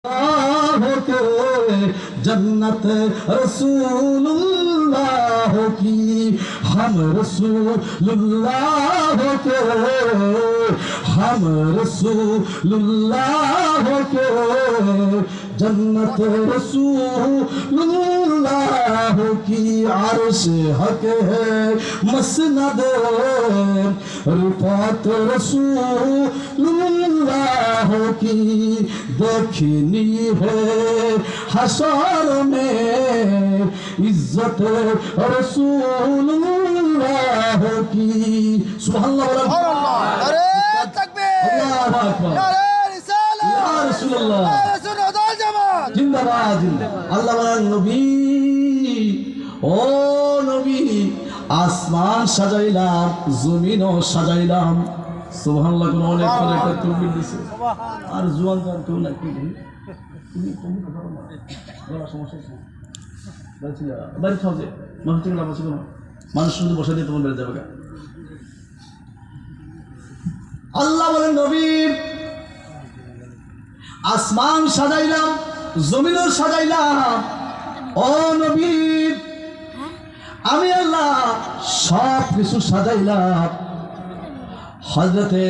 के जन्नत रसूलुल्लाह की हम रसूलुल्लाह के हम रसूलुल्लाह के जन्नत रसूलुल्लाह की अर्श हक है मसनद रिफात रसूलुल्लाह की देखनी है हशर में इज्जत रसूलुल्लाह की सुभानअल्लाह अरे तकबीर अल्लाहु अकबर नारे रिसालत या रसूलुल्लाह नारे सुन्नत वल जमात जिंदाबाद আল্লাহ বলেন নবী ও নবী আসমান সাজাইলাম জমিনও সাজাইলাম সুবহানাল্লাহ কোন অনেক করে একটা তকবীর দিছে আর জুয়ান জান কেউ না কি তুমি কথা বলো না বলা সমস্যা আছে বলছি বাড়ি খাও যে মানুষ থেকে লাভ আছে কোনো মানুষ শুধু বসে দিয়ে তোমার বেড়ে যাবে আল্লাহ বলেন নবী আসমান সাজাইলাম জমিনও সাজাইলাম ও নবী আমি আল্লাহ সব কিছু সাজাইলাম হযরতে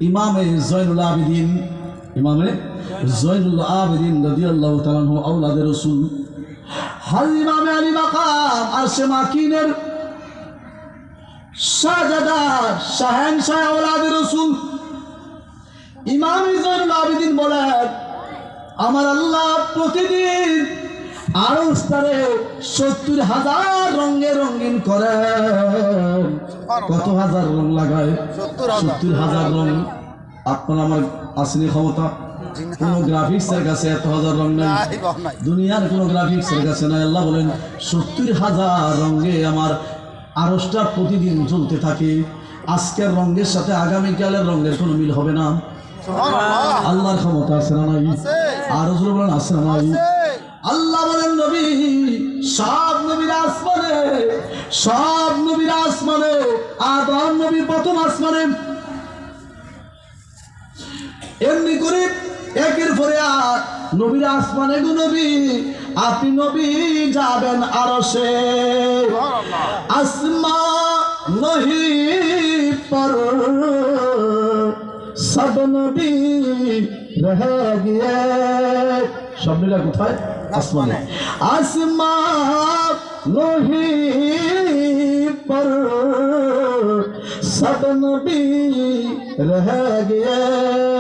ইমামে জয়নুল আবেদিন রাদিয়াল্লাহু তাআলা আনহু আওলাদে রাসূল হযরত ইমামে আলী মাকাম আরশে মাকিনের শাহজাদা শাহেনশাহ আওলাদে রাসূল ইমাম জয়নুল আবেদিন বলেন আমার আল্লাহ প্রতিদিন আরশ তারে ৭০,০০০ রঙে রঙিন করে কত হাজার রং লাগায় ৭০,০০০ রং আপনার আমার আসেনি ক্ষমতা কোন গ্রাফিক্সের কাছে এত হাজার রং নেই দুনিয়ার কোন গ্রাফিক্সের কাছে নাই আল্লাহ বলেন ৭০,০০০ রঙে আমার আরশটা প্রতিদিন জ্বলতে থাকে আজকের রঙের সাথে আগামীকালের রঙের কোনো মিল হবে না আল্লাহর ক্ষমতা আছে না নাই আর জোরে বলেন আছে না নাই আল্লাহ বলেন নবী সব নবীর আসমানে আদম নবী প্রথম আসমানে এমনি করে একের পরে আর নবীর আসমানে গো নবী আপনি নবী যাবেন আরশে আসমান নহি পর सब नबी रह गए सब मिला कोথায় আসমানে आसमान नहीं पर सब नबी रह गए